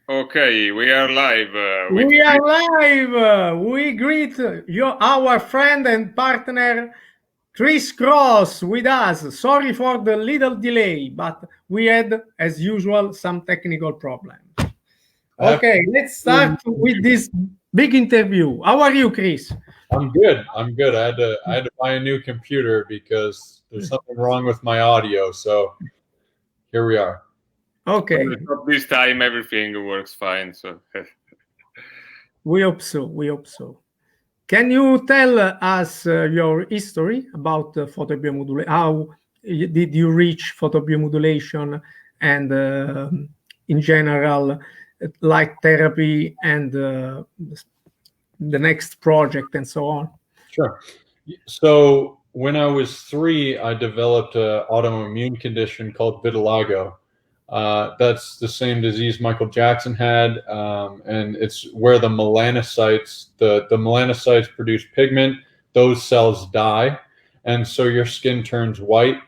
Okay, we are live. We are live. We greet our friend and partner, KRIS with us. Sorry for the little delay, but we had, as usual, some technical problems. Okay, let's start with this big interview. How are you, Chris? I'm good. I'm good. I had to buy a new computer because there's something wrong with my audio. So here we are. Okay. This time everything works fine. So we hope so. We hope so. Can you tell us your history about photobiomodulation? How did you reach photobiomodulation and, in general, light therapy and the next project and so on? Sure. So when I was 3, I developed an autoimmune condition called vitiligo. That's the same disease Michael Jackson had, and it's where the melanocytes, the melanocytes produce pigment. Those cells die, and so your skin turns white.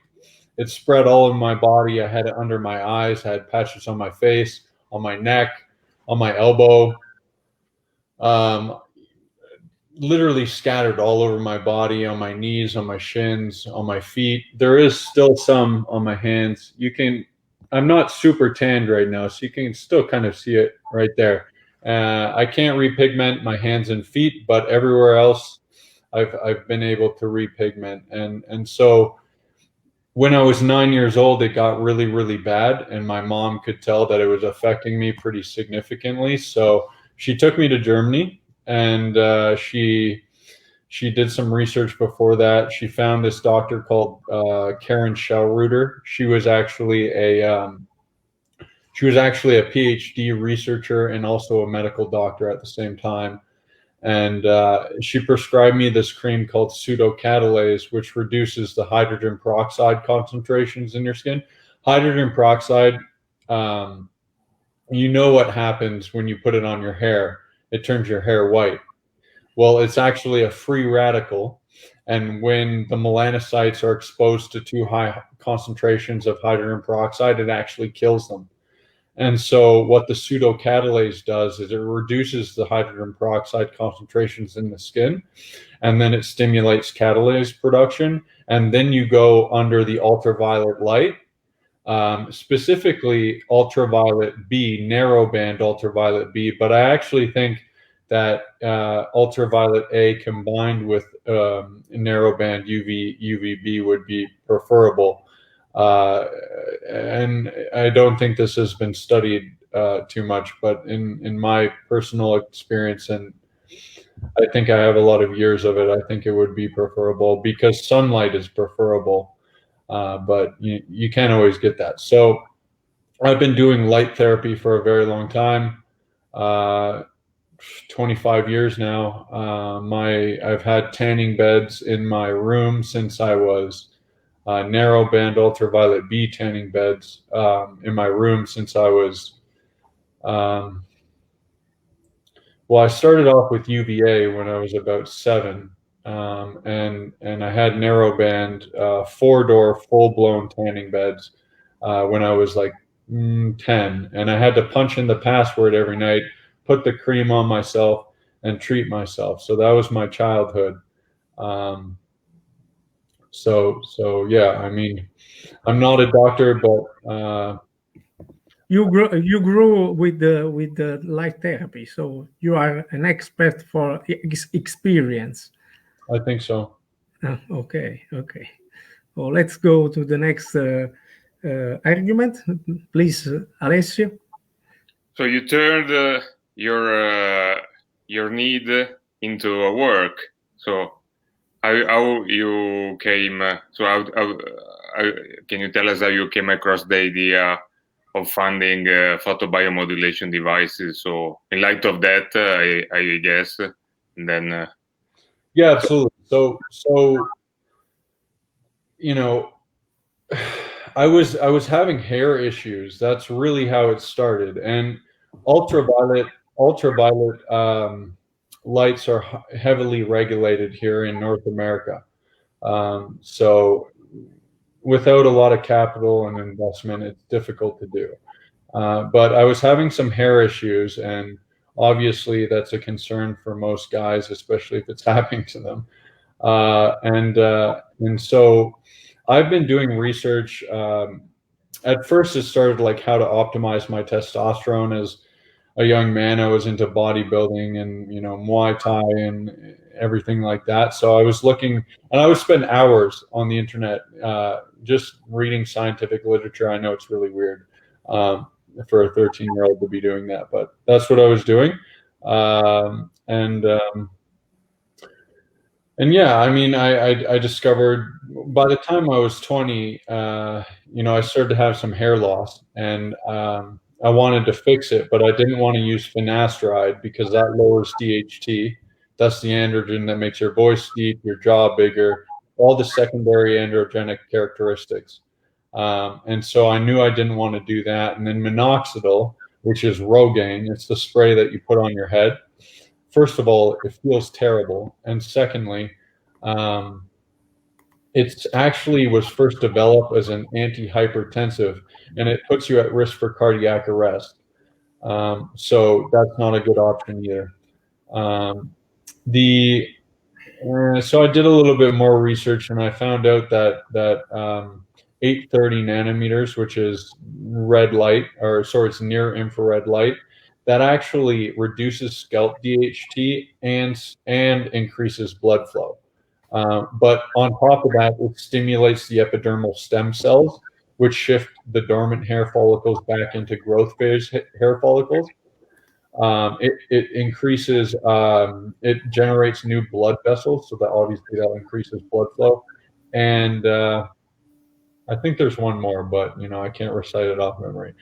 It spread all over my body. I had it under my eyes. I had patches on my face, on my neck, on my elbow. Literally scattered all over my body, on my knees, on my shins, on my feet. There is still some on my hands. I'm not super tanned right now, so you can still kind of see it right there. I can't repigment my hands and feet, but everywhere else I've been able to repigment. And so when I was 9 years old, it got really, really bad, and my mom could tell that it was affecting me pretty significantly. So she took me to Germany, and she did some research before that. She found this doctor called Karen Schellreuter. She was actually a PhD researcher and also a medical doctor at the same time. And she prescribed me this cream called pseudocatalase, which reduces the hydrogen peroxide concentrations in your skin. Hydrogen peroxide, you know what happens when you put it on your hair. It turns your hair white. Well, it's actually a free radical. And when the melanocytes are exposed to too high concentrations of hydrogen peroxide, it actually kills them. And so what the pseudocatalase does is it reduces the hydrogen peroxide concentrations in the skin, and then it stimulates catalase production. And then you go under the ultraviolet light, specifically ultraviolet B, narrowband ultraviolet B. But I actually think that ultraviolet A combined with narrowband UVB would be preferable. And I don't think this has been studied too much, but in my personal experience, and I think I have a lot of years of it, I think it would be preferable because sunlight is preferable, but you can't always get that. So I've been doing light therapy for a very long time, 25 years now. I've had tanning beds in my room since I was narrowband ultraviolet B tanning beds in my room since I was, I started off with UVA when I was about 7, and I had narrowband 4-door full-blown tanning beds when I was like 10, and I had to punch in the password every night, put the cream on myself, and treat myself. So that was my childhood. So yeah, I mean, I'm not a doctor, but you grew with the light therapy, so you are an expert for experience. I think so. Okay. Well, let's go to the next argument, please, Alessio. So you turned your need into a work. So how you came? So how can you tell us how you came across the idea of funding photobiomodulation devices? So in light of that, I guess, and then yeah, absolutely. So you know, I was having hair issues. That's really how it started. And ultraviolet lights are heavily regulated here in North America. So without a lot of capital and investment, it's difficult to do. But I was having some hair issues, and obviously that's a concern for most guys, especially if it's happening to them. And so I've been doing research. At first, it started like how to optimize my testosterone. As a young man, I was into bodybuilding and Muay Thai and everything like that. So I was looking, and I would spend hours on the internet just reading scientific literature. I know it's really weird for a 13-year-old to be doing that, but that's what I was doing. And yeah, I mean, I discovered by the time I was 20, I started to have some hair loss, and I wanted to fix it, but I didn't want to use finasteride because that lowers DHT. That's the androgen that makes your voice deep, your jaw bigger, all the secondary androgenic characteristics. And so I knew I didn't want to do that. And then minoxidil, which is Rogaine, it's the spray that you put on your head. First of all, it feels terrible. And secondly, it actually was first developed as an antihypertensive, and it puts you at risk for cardiac arrest. So that's not a good option either. So I did a little bit more research, and I found out that 830 nanometers, which is red light, it's near infrared light, that actually reduces scalp DHT and increases blood flow. But on top of that, it stimulates the epidermal stem cells, which shift the dormant hair follicles back into growth phase hair follicles. It increases, it generates new blood vessels, so that obviously that increases blood flow. And I think there's one more, but I can't recite it off memory.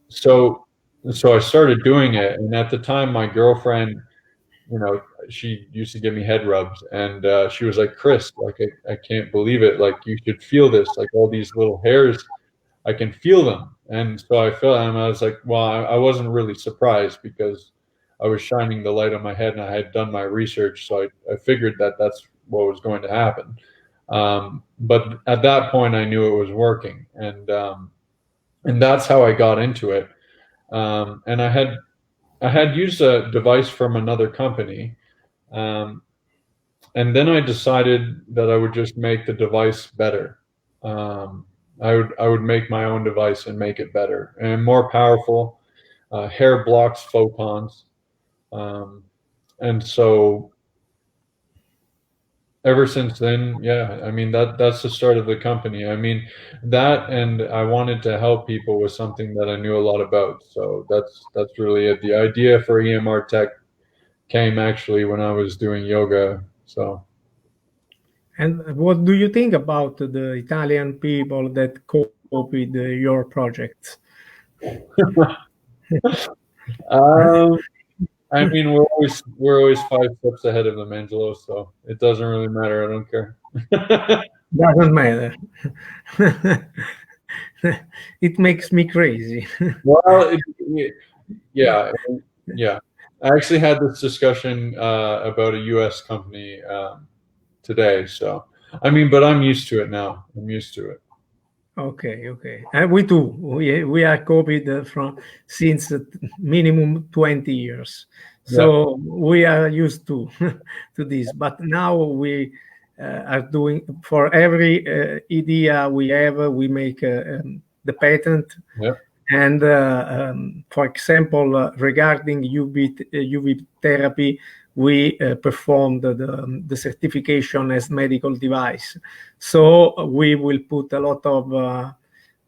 So I started doing it, and at the time, my girlfriend, she used to give me head rubs, and she was like, "Chris, like I can't believe it. Like you should feel this. Like all these little hairs, I can feel them." And so I felt, and I was like, "Well, I wasn't really surprised because I was shining the light on my head, and I had done my research, so I figured that that's what was going to happen." But at that point, I knew it was working, and that's how I got into it. And I had used a device from another company, and then I decided that I would just make the device better. I would make my own device and make it better and more powerful. Hair blocks photons, and so ever since then, yeah, I mean that's the start of the company. I mean that, and I wanted to help people with something that I knew a lot about. So that's really it. The idea for EMR-Tek came actually when I was doing yoga. So. And what do you think about the Italian people that copied your projects? I mean, we're always 5 steps ahead of them, Angelo. So it doesn't really matter. I don't care. Doesn't matter. It makes me crazy. Well, yeah. I actually had this discussion about a U.S. company today. So, I mean, but I'm used to it now. I'm used to it. Okay. And we too. We are copied since minimum 20 years. So we are used to this. But now we are doing, for every idea we have, we make the patent. Yeah. And for example, regarding UV therapy, we performed the certification as medical device. So we will put a lot of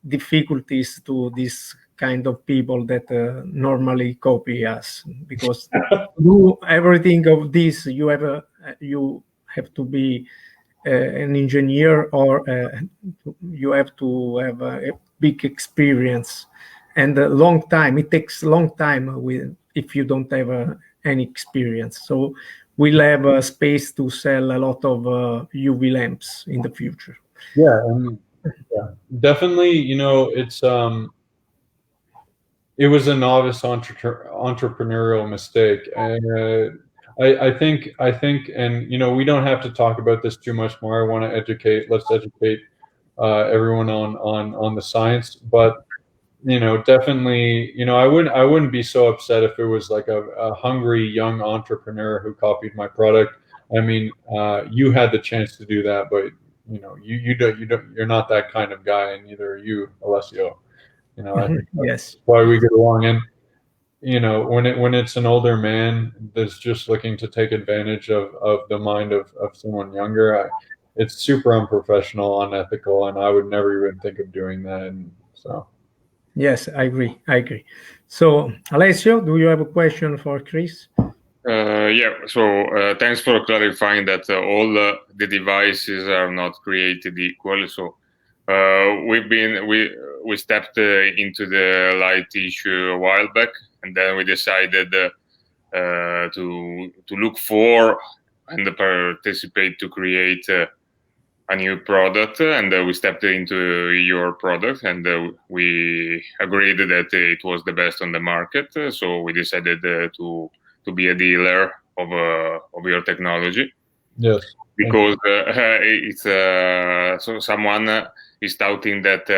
difficulties to this kind of people that normally copy us, because to do everything of this, you have to be an engineer, or you have to have a big experience and a long time. It takes a long time if you don't have any experience. So we'll have a space to sell a lot of UV lamps in the future. Yeah, definitely. It was a novice entrepreneurial mistake, and I think, and we don't have to talk about this too much more. I want to educate. Let's educate everyone on the science. But definitely, I wouldn't be so upset if it was like a hungry young entrepreneur who copied my product. I mean, you had the chance to do that, but you're not that kind of guy, and neither are you, Alessio. I think Yes. that's why we get along. And when it's an older man that's just looking to take advantage of the mind of someone younger, it's super unprofessional, unethical, and I would never even think of doing that. And so. Yes, I agree. So, Alessio, do you have a question for KRIS? Yeah, so thanks for clarifying that all the devices are not created equal. So we stepped into the light issue a while back, and then we decided to look for and participate to create a new product, and we stepped into your product, and we agreed that it was the best on the market. So we decided to be a dealer of your technology. Yes. Because it's so someone is touting that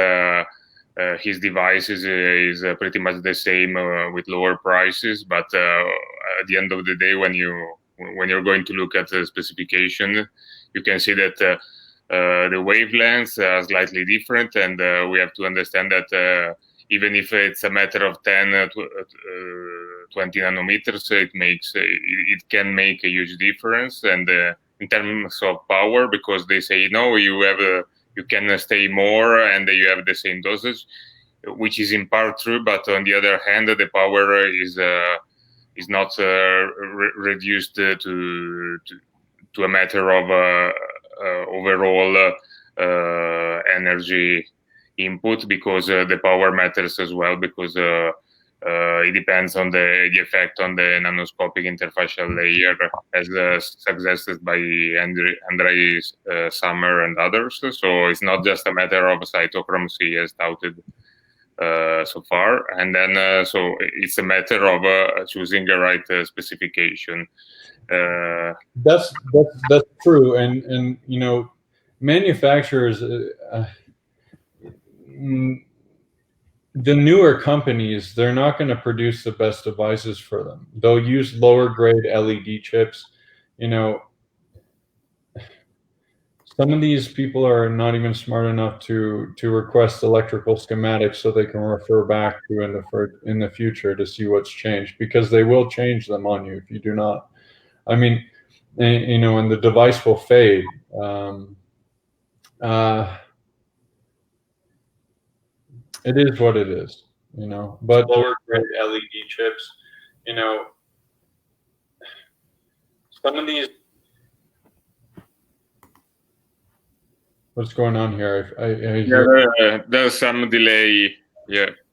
his device is pretty much the same with lower prices, but at the end of the day, when you're going to look at the specification, you can see that the wavelengths are slightly different, and we have to understand that even if it's a matter of 10 20 nanometers, it can make a huge difference. And in terms of power, because they say no, you can stay more and you have the same dosage, which is in part true, but on the other hand, the power is not reduced to a matter of overall energy input, because the power matters as well, because it depends on the effect on the nanoscopic interfacial layer, as suggested by Andre Summer and others. So it's not just a matter of cytochrome C as touted so far, and then so it's a matter of choosing the right specification. That's true, and manufacturers, the newer companies, they're not going to produce the best devices for them. They'll use lower grade LED chips. Some of these people are not even smart enough to request electrical schematics so they can refer back to in the future to see what's changed, because they will change them on you if you do not. I mean, and the device will fade. It is what it is, but lower grade LED chips, some of these. What's going on here? I hear there's some delay,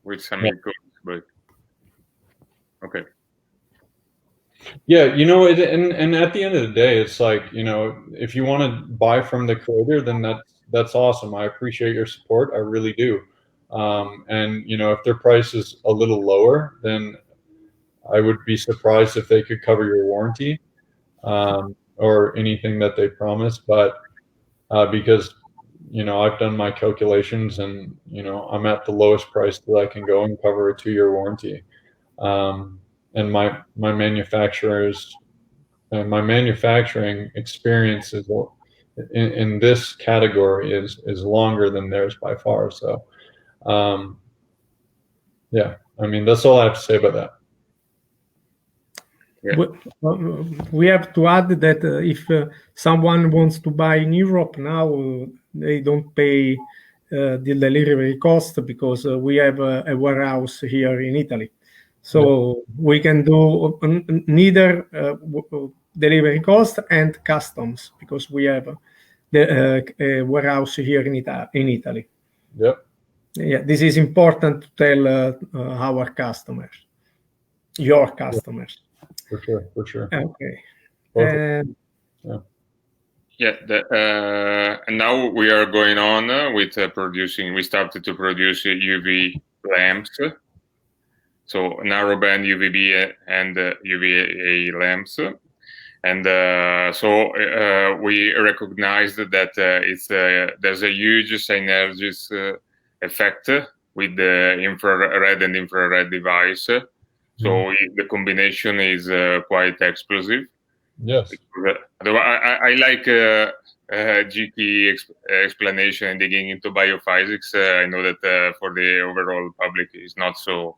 with some echoes, but okay. Yeah, and at the end of the day, it's like, if you want to buy from the creator, then that's awesome. I appreciate your support, I really do. And if their price is a little lower, then I would be surprised if they could cover your warranty or anything that they promise. But because I've done my calculations, and I'm at the lowest price that I can go and cover a 2-year warranty. And my manufacturers and my manufacturing experience is in this category is longer than theirs by far. So, yeah, I mean, that's all I have to say about that. Yeah. We have to add that if someone wants to buy in Europe now, they don't pay the delivery cost, because we have a warehouse here in Italy. So we can do neither delivery cost and customs, because we have the warehouse here in Italy. Yep. Yeah, this is important to tell our customers, your customers. For sure. Okay. And now we are going on with producing. We started to produce UV lamps, so narrowband UVB and UVA lamps, and so we recognized that there's a huge synergist effect with the infrared and infrared device. So the combination is quite explosive. Yes. I like GT explanation and digging into biophysics. I know that for the overall public is not so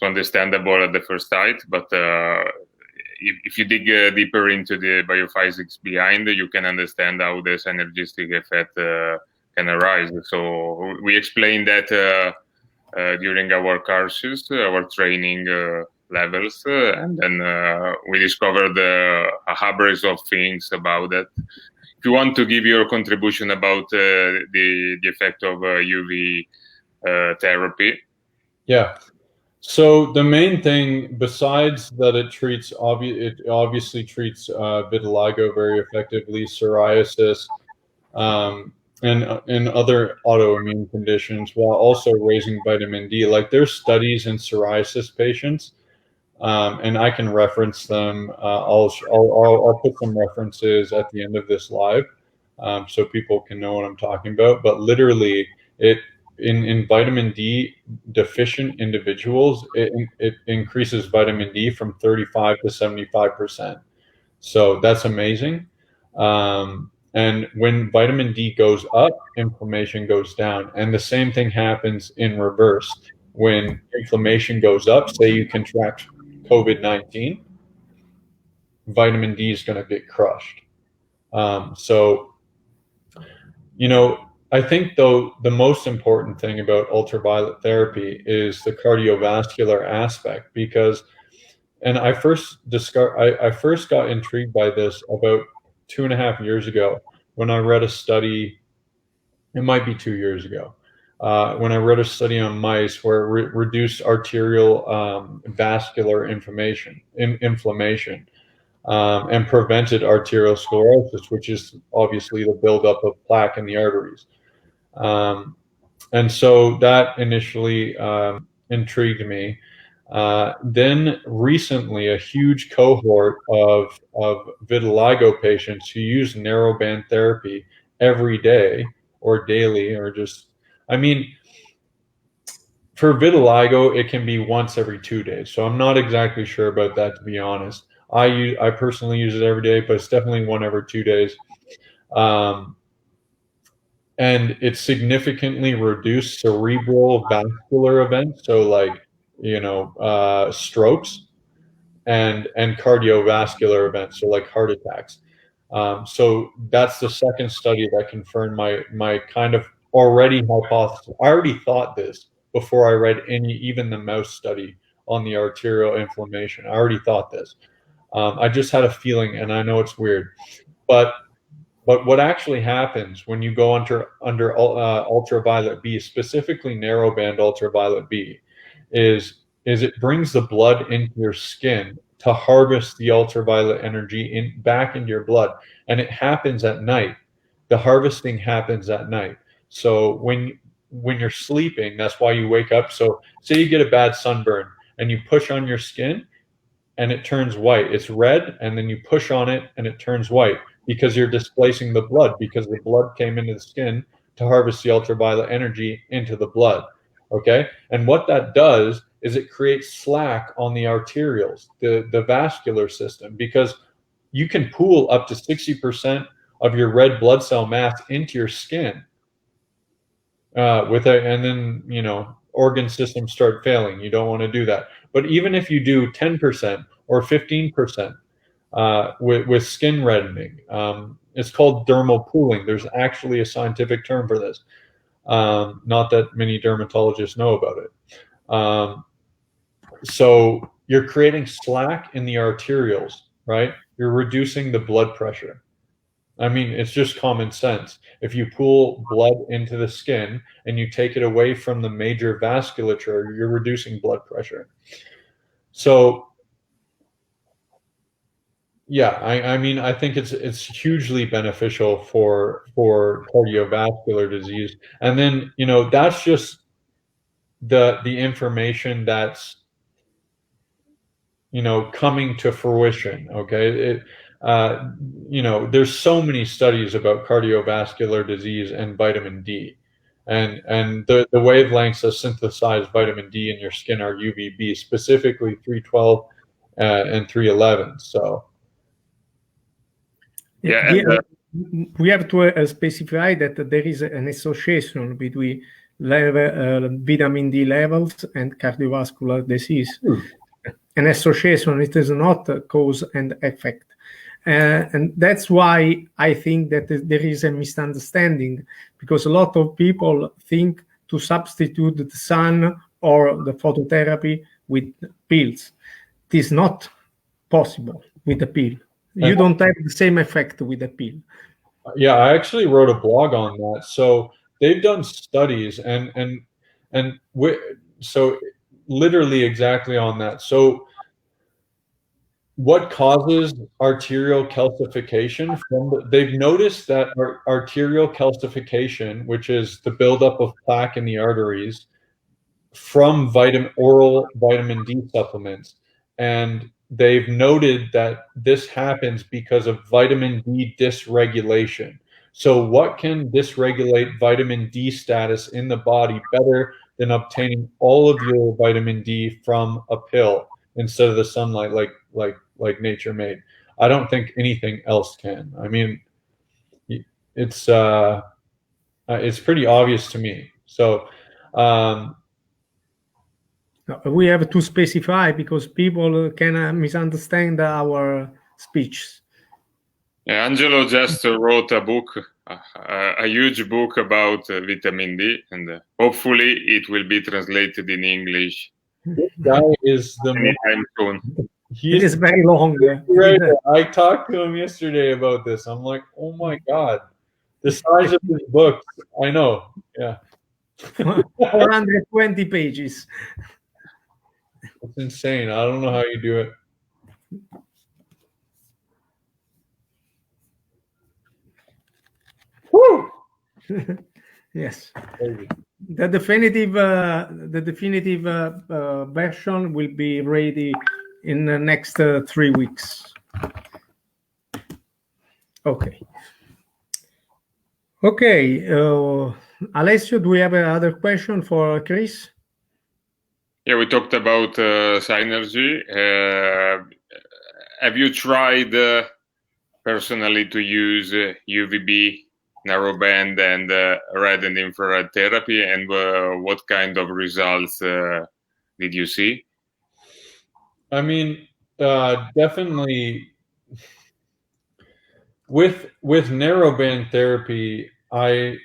understandable at the first sight, but if you dig deeper into the biophysics behind, you can understand how the synergistic effect can arise. So we explained that during our courses, our training levels, and then we discovered a hubris of things about that. If you want to give your contribution about the effect of UV therapy. Yeah. So the main thing, besides that it obviously treats vitiligo very effectively, psoriasis, and other autoimmune conditions, while also raising vitamin D. Like there's studies in psoriasis patients, and I can reference them. I'll put some references at the end of this live, so people can know what I'm talking about. But literally, in vitamin D deficient individuals, it increases vitamin D from 35 to 75%. So that's amazing. And when vitamin D goes up, inflammation goes down. And the same thing happens in reverse. When inflammation goes up, say you contract COVID-19, vitamin D is going to get crushed. So, I think though the most important thing about ultraviolet therapy is the cardiovascular aspect, because, and I first got intrigued by this about 2.5 years ago when I read a study. It might be 2 years ago when I read a study on mice where it reduced arterial vascular inflammation, and prevented arteriosclerosis, which is obviously the buildup of plaque in the arteries. And so that initially intrigued me. Then recently, a huge cohort of vitiligo patients who use narrowband therapy every day or daily, or just, for vitiligo, it can be once every 2 days. So I'm not exactly sure about that, to be honest. I personally use it every day, but it's definitely 1 every 2 days. And it significantly reduced cerebral vascular events, so like strokes and cardiovascular events, so like heart attacks. So that's the second study that confirmed my kind of already hypothesis. I already thought this before I read even the mouse study on the arterial inflammation. I already thought this. I just had a feeling, and I know it's weird, but what actually happens when you go under ultraviolet B, specifically narrowband ultraviolet B, is it brings the blood into your skin to harvest the ultraviolet energy back into your blood, and it happens at night. The harvesting happens at night. So when you're sleeping, that's why you wake up. So say you get a bad sunburn and you push on your skin and it turns white. It's red, and then you push on it and it turns white, because you're displacing the blood, because the blood came into the skin to harvest the ultraviolet energy into the blood. Okay. And what that does is it creates slack on the arterioles, the vascular system, because you can pool up to 60% of your red blood cell mass into your skin and then, organ systems start failing. You don't want to do that. But even if you do 10% or 15%, with skin reddening, it's called dermal pooling. There's actually a scientific term for this. Not that many dermatologists know about it. So you're creating slack in the arterioles, right? You're reducing the blood pressure. It's just common sense. If you pool blood into the skin and you take it away from the major vasculature, you're reducing blood pressure. So yeah, I think it's hugely beneficial for cardiovascular disease. And then, that's just the information that's, coming to fruition. Okay. There's so many studies about cardiovascular disease and vitamin D. and the wavelengths that synthesize vitamin D in your skin are UVB, specifically 312 and 311. So we have to specify that there is an association between vitamin D levels and cardiovascular disease. An association, it is not a cause and effect. And that's why I think that there is a misunderstanding, because a lot of people think to substitute the sun or the phototherapy with pills. It is not possible with a pill. You don't have the same effect with a pill. Yeah, I actually wrote a blog on that. So they've done studies so literally exactly on that. So what causes arterial calcification? They've noticed that arterial calcification, which is the buildup of plaque in the arteries, from oral vitamin D supplements, and they've noted that this happens because of vitamin D dysregulation. So what can dysregulate vitamin D status in the body better than obtaining all of your vitamin D from a pill instead of the sunlight like nature made? I don't think anything else can. I mean, it's pretty obvious to me. So we have to specify, because people can misunderstand our speech. Angelo just wrote a book, a huge book about vitamin D, and hopefully it will be translated in English. This guy is anytime soon. It is very long. Right. I talked to him yesterday about this. I'm like, oh my God, the size of his book. I know. Yeah. 420 pages. It's insane. I don't know how you do it. Woo! Yes. The definitive version will be ready in the next 3 weeks. Okay. Okay. Alessio, do we have another question for KRIS? Yeah, we talked about Synergy. Have you tried personally to use UVB, narrowband, and red and infrared therapy, and what kind of results did you see? I mean, definitely with narrowband therapy, I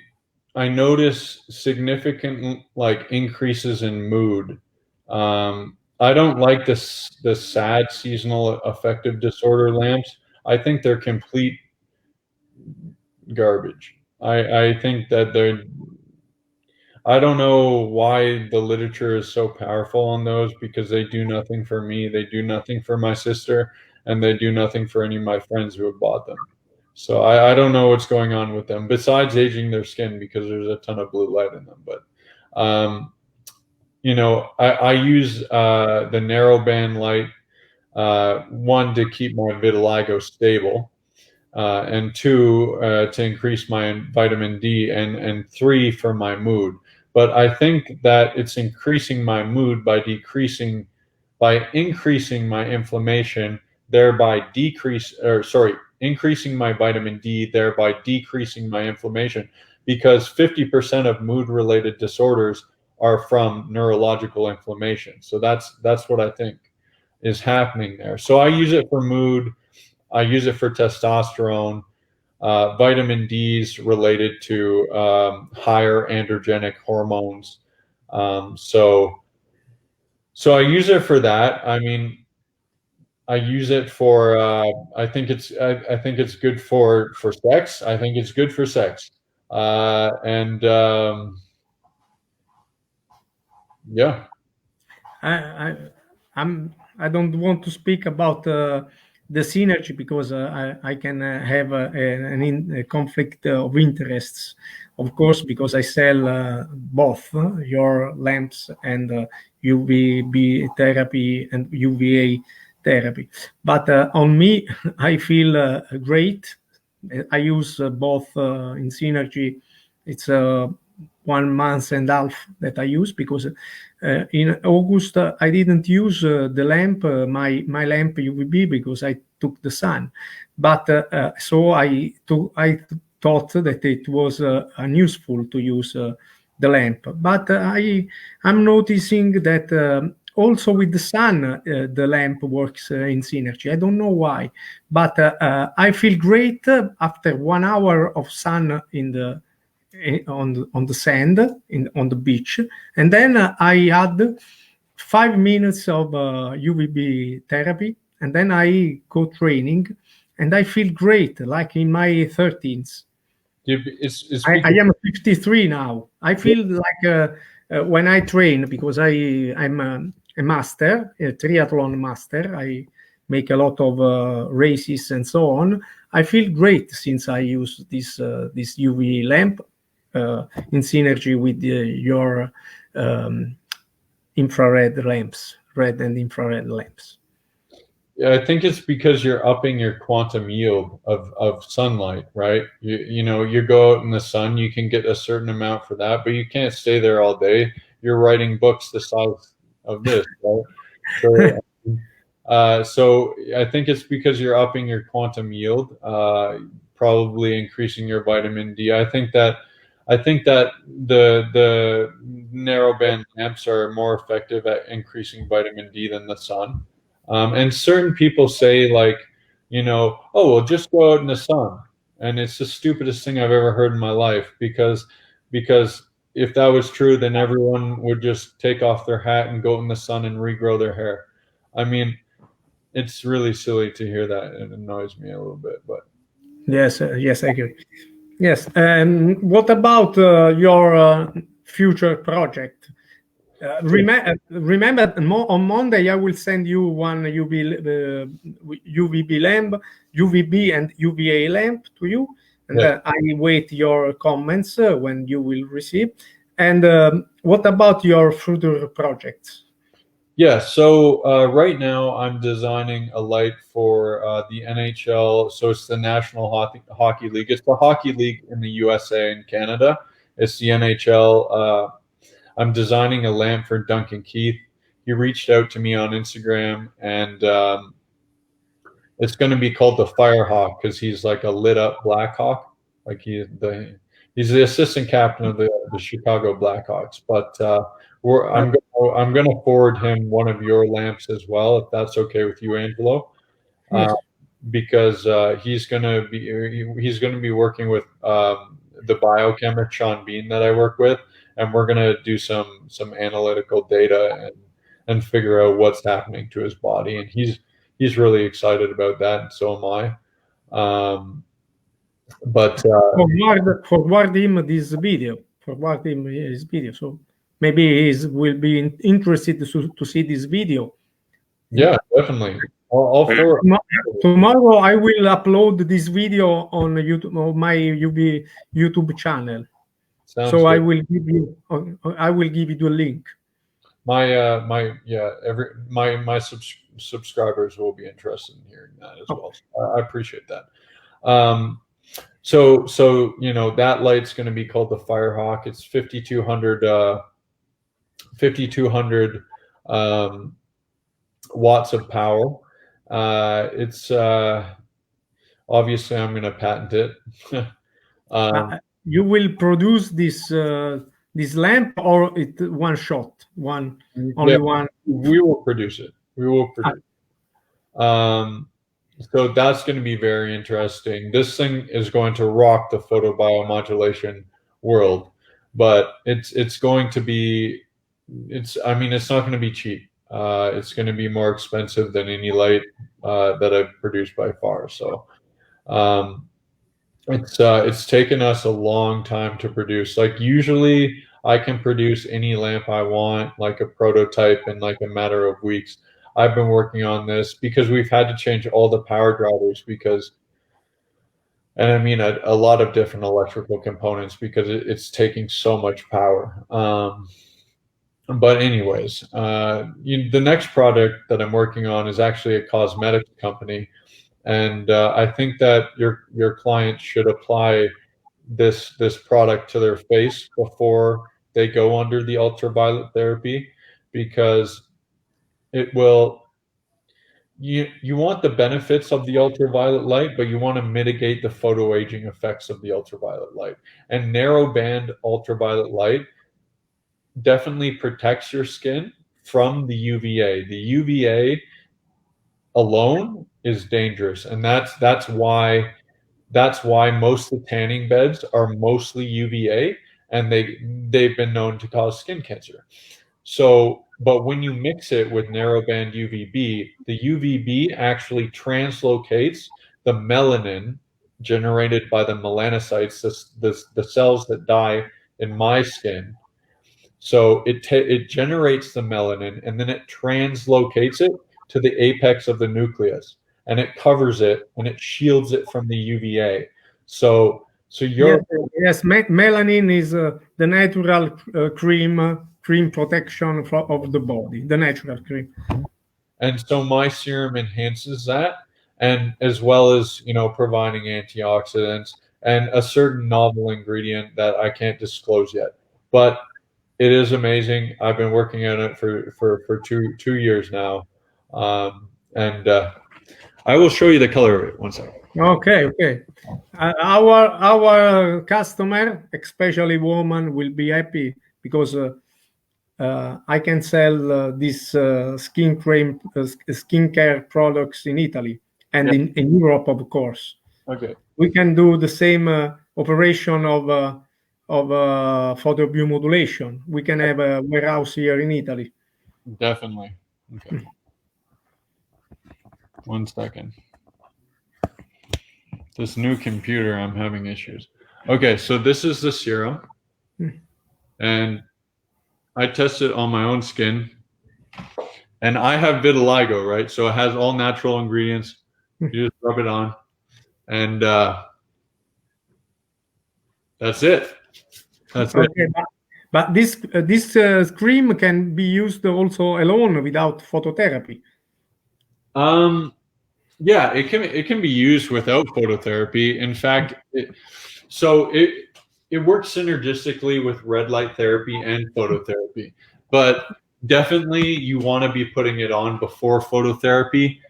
notice significant increases in mood. I don't like the SAD, seasonal affective disorder lamps. I think they're complete garbage. I think that I don't know why the literature is so powerful on those, because they do nothing for me. They do nothing for my sister, and they do nothing for any of my friends who have bought them. So I don't know what's going on with them, besides aging their skin, because there's a ton of blue light in them. But you know, I use the narrowband light, one, to keep my vitiligo stable, and two, to increase my vitamin D, and three, for my mood. But I think that it's increasing my mood by increasing my inflammation, thereby increasing my vitamin D, thereby decreasing my inflammation, because 50% of mood-related disorders are from neurological inflammation. So that's what I think is happening there. So I use it for mood. I use it for testosterone. Vitamin D's related to higher androgenic hormones. So I use it for that. I mean, I use it for. I think it's good for sex. I think it's good for sex. Yeah. I don't want to speak about the synergy, because I can have a conflict of interests, of course, because I sell both your lamps and UVB therapy and UVA therapy. But on me, I feel great. I use both in synergy. It's 1.5 months that I use, because in August I didn't use the lamp, my lamp UVB, because I took the sun. But so I thought that it was unuseful to use the lamp. But I'm noticing that also with the sun, the lamp works in synergy. I don't know why, but I feel great after 1 hour of sun on the sand on the beach, and then I add 5 minutes of UVB therapy, and then I go training, and I feel great, like in my 13s. I am 53 now. I feel like when I train, because I'm a master, a triathlon master. I make a lot of races and so on. I feel great since I use this UV lamp in synergy with your infrared lamps, red and infrared lamps. Yeah, I think it's because you're upping your quantum yield of sunlight, right? You know, you go out in the sun, you can get a certain amount for that, but you can't stay there all day. You're writing books the size of this, right? So I think it's because you're upping your quantum yield, probably increasing your vitamin D. I think that the narrowband lamps are more effective at increasing vitamin D than the sun. And certain people say, like, you know, oh, well, just go out in the sun. And it's the stupidest thing I've ever heard in my life, because if that was true, then everyone would just take off their hat and go in the sun and regrow their hair. I mean, it's really silly to hear that. It annoys me a little bit, but yes, I agree. Yes. What about your future project? Remember, on Monday I will send you one UVB lamp, UVB and UVA lamp to you, and I wait your comments when you will receive. And what about your future projects? Yeah, so right now I'm designing a light for the NHL. So it's the National Hockey League. It's the hockey league in the USA and Canada. It's the NHL. I'm designing a lamp for Duncan Keith. He reached out to me on Instagram, and it's going to be called the Firehawk, because he's like a lit up Blackhawk. Like he's the assistant captain of the Chicago Blackhawks. But I'm going to forward him one of your lamps as well, if that's okay with you, Angelo. Yes. Because he's going to be working with the biochemist Sean Bean that I work with, and we're going to do some analytical data and figure out what's happening to his body. And he's really excited about that, and so am I. But forward him this video. Forward him his video. So maybe he will be interested to see this video. Yeah, definitely. I'll forward. Tomorrow I will upload this video on YouTube, on my YouTube channel. Sounds so good. I will give you the link. My subscribers will be interested in hearing that as well. I appreciate that. So you know, that light's going to be called the Firehawk. It's 5200 watts of power. It's obviously I'm going to patent it. You will produce this lamp, or it one shot, one? We will produce it. So that's going to be very interesting. This thing is going to rock the photobiomodulation world, but it's going to be, it's not going to be cheap. It's going to be more expensive than any light that I've produced by far. So it's taken us a long time to produce. Like, usually I can produce any lamp I want, like a prototype, in like a matter of weeks. I've been working on this because we've had to change all the power drivers, and I mean a lot of different electrical components, because it's taking so much power. But anyways, the next product that I'm working on is actually a cosmetics company, and I think that your client should apply this product to their face before they go under the ultraviolet therapy, because it will, you want the benefits of the ultraviolet light, but you want to mitigate the photoaging effects of the ultraviolet light. And narrow band ultraviolet light definitely protects your skin from the UVA. The UVA alone is dangerous, and that's why most of the tanning beds are mostly UVA, and they've been known to cause skin cancer. So, but when you mix it with narrowband UVB, the UVB actually translocates the melanin generated by the melanocytes, the cells that die in my skin. So it generates the melanin, and then it translocates it to the apex of the nucleus, and it covers it and it shields it from the UVA. So yes, melanin is the natural cream protection of the body, the natural cream. And so my serum enhances that, and as well as, providing antioxidants and a certain novel ingredient that I can't disclose yet. But it is amazing. I've been working on it for 2 years now. And I will show you the color of it. One second. Okay. Our customer, especially women, will be happy because I can sell these skincare products in Italy and in Europe, of course. Okay. We can do the same operation of photobiomodulation. We can have a warehouse here in Italy. Definitely. Okay. 1 second. This new computer, I'm having issues. Okay, so this is the serum, and I tested on my own skin, and I have vitiligo, right? So it has all natural ingredients. You just rub it on, and that's it. That's it. But this cream can be used also alone without phototherapy. Yeah, it can be used without phototherapy. In fact, it works synergistically with red light therapy and phototherapy. But definitely you want to be putting it on before phototherapy.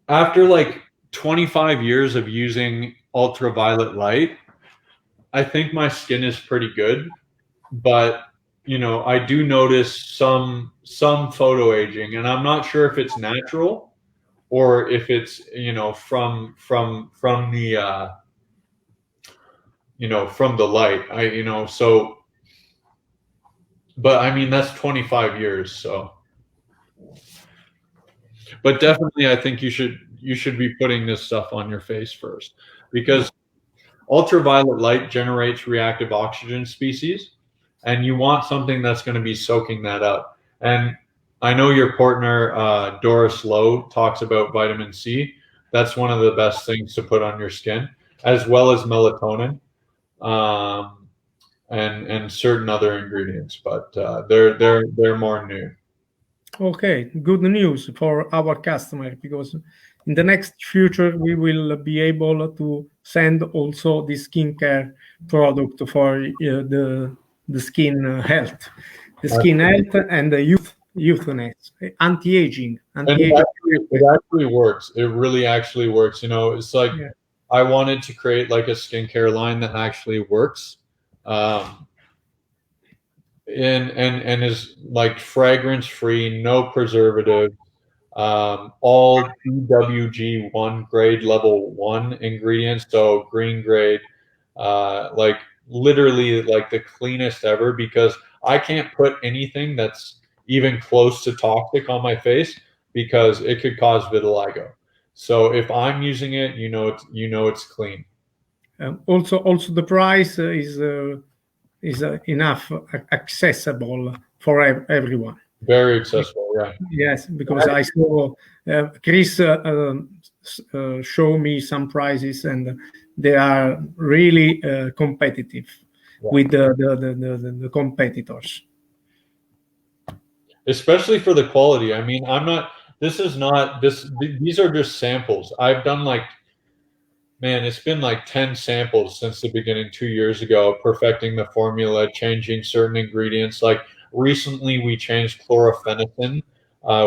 After like 25 years of using ultraviolet light, I think my skin is pretty good, but I do notice some photo aging, and I'm not sure if it's natural or if it's from the from the light. But I mean, that's 25 years, so. But definitely, I think you should be putting this stuff on your face first, because ultraviolet light generates reactive oxygen species, and you want something that's going to be soaking that up. And I know your partner, Doris Lowe, talks about vitamin C. That's one of the best things to put on your skin, as well as melatonin, and certain other ingredients. But they're more new. Okay, good news for our customer, because in the next future we will be able to send also the skincare product for the skin health, and the youthness, anti-aging. It actually works. It really actually works. It's like, I wanted to create like a skincare line that actually works. And is like fragrance free, no preservative, all EWG1 grade level 1 ingredients, so green grade, like literally like the cleanest ever, because I can't put anything that's even close to toxic on my face, because it could cause vitiligo. So if I'm using it, it's clean. Also the price is enough accessible for everyone. Very accessible, yeah. Yes, because I saw KRIS show me some prices, and they are really competitive with the competitors. Especially for the quality. I mean, I'm this is not this. These are just samples. I've done like, man, it's been like 10 samples since the beginning 2 years ago, perfecting the formula, changing certain ingredients. Like recently, we changed chlorophenicin,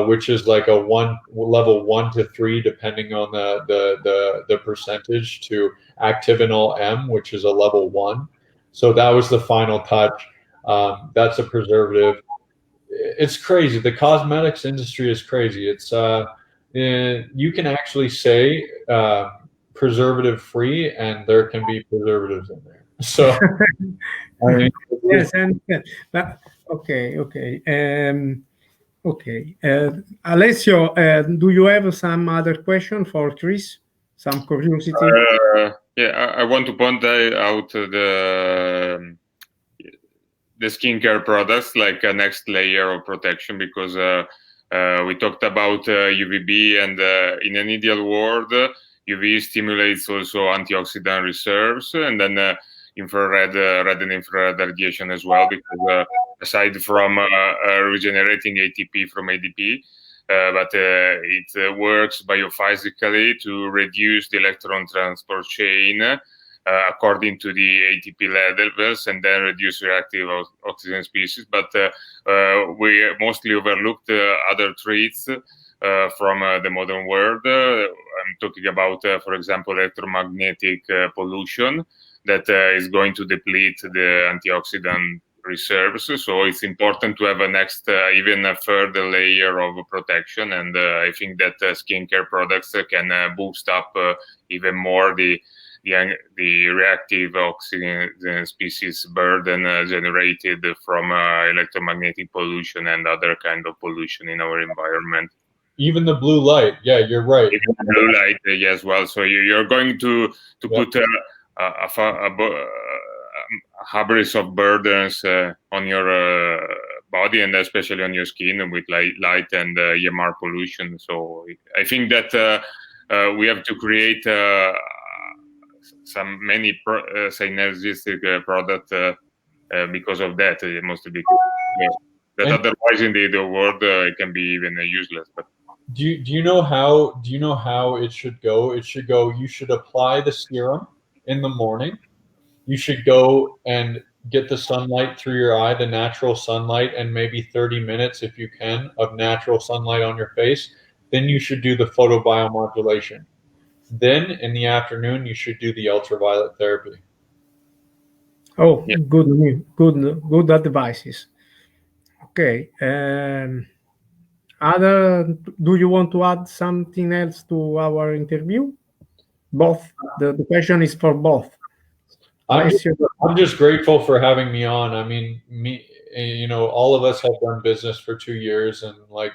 which is like a level 1 to 3, depending on the percentage, to activinol M, which is a level 1. So that was the final touch. That's a preservative. It's crazy. The cosmetics industry is crazy. It's you can actually say preservative free, and there can be preservatives in there. So I mean, yes, and but okay. Alessio, do you have some other question for KRIS? Some curiosity? Yeah, I want to point out the skincare products, like a next layer of protection, because we talked about UVB, and in an ideal world, UV stimulates also antioxidant reserves, and then infrared, red and infrared radiation as well, because aside from regenerating ATP from ADP, but it works biophysically to reduce the electron transport chain according to the ATP levels, and then reduce reactive oxygen species. But we mostly overlooked other traits from the modern world. I'm talking about, for example, electromagnetic pollution that is going to deplete the antioxidant reserves. So it's important to have a next, even a further layer of protection. And I think that skincare products can boost up even more the reactive oxygen species burden generated from electromagnetic pollution and other kind of pollution in our environment. Even the blue light, yeah, you're right. Even the blue light, yes, well. So you're going to put a hubris of burdens on your body, and especially on your skin, with light and EMR pollution. So I think that we have to create many synergistic product because of that, mostly because that otherwise in the world it can be even useless. But do you know how it should go? It should go, you should apply the serum in the morning. You should go and get the sunlight through your eye, the natural sunlight, and maybe 30 minutes, if you can, of natural sunlight on your face. Then you should do the photobiomodulation. Then in the afternoon, you should do the ultraviolet therapy. Oh, yeah. Good advices. Okay. Do you want to add something else to our interview? Both. The question is for both. I'm just grateful for having me on. I mean, all of us have done business for 2 years, and like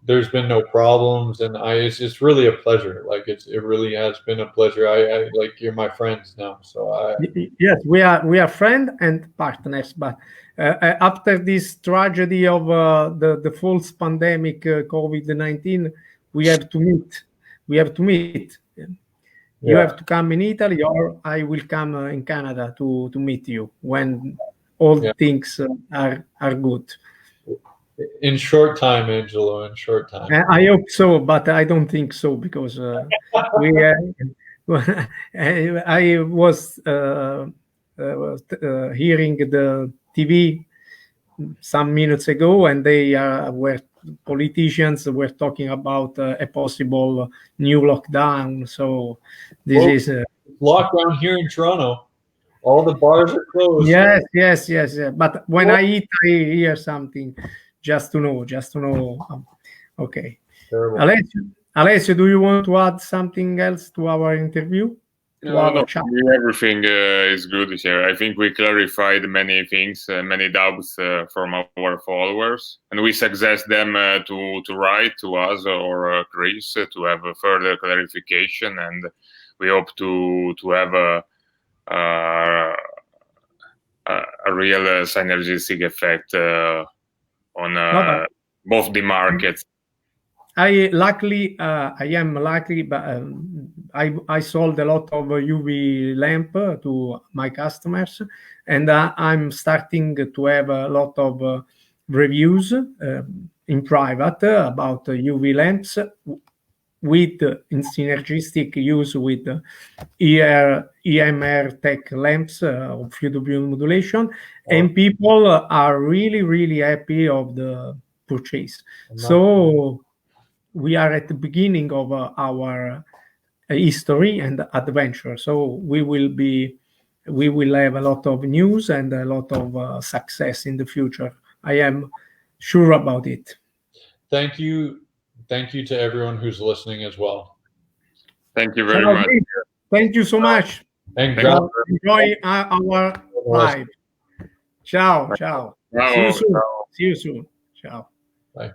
there's been no problems, and it's really a pleasure. Like it really has been a pleasure. I like, you're my friends now. So yes, we are friends and partners. But after this tragedy of the false pandemic, COVID-19, we have to meet. You have to come in Italy, or I will come in Canada to meet you when all things are good. In short time, Angelo, in short time. I hope so, but I don't think so, because I was hearing the TV some minutes ago, and politicians were talking about a possible new lockdown. So this is lockdown here in Toronto. All the bars are closed. Yes. But when I eat, I hear something. Just to know. Okay. Alessio, do you want to add something else to our interview? No, everything is good here. I think we clarified many things, many doubts from our followers, and we suggest them to write to us or KRIS to have a further clarification, and we hope to have a real synergistic effect on both the markets. I am lucky, but I sold a lot of UV lamp to my customers, and I'm starting to have a lot of reviews. in private about UV lamps with in synergistic use with EMR-Tek lamps of photobiomodulation, and people are really happy of the purchase. So we are at the beginning of our history and adventure. So we will have a lot of news and a lot of success in the future. I am sure about it. Thank you to everyone who's listening as well. Thank you very much. Thank you so much. And enjoy our live. Ciao. Ciao. See you soon. Ciao. Bye.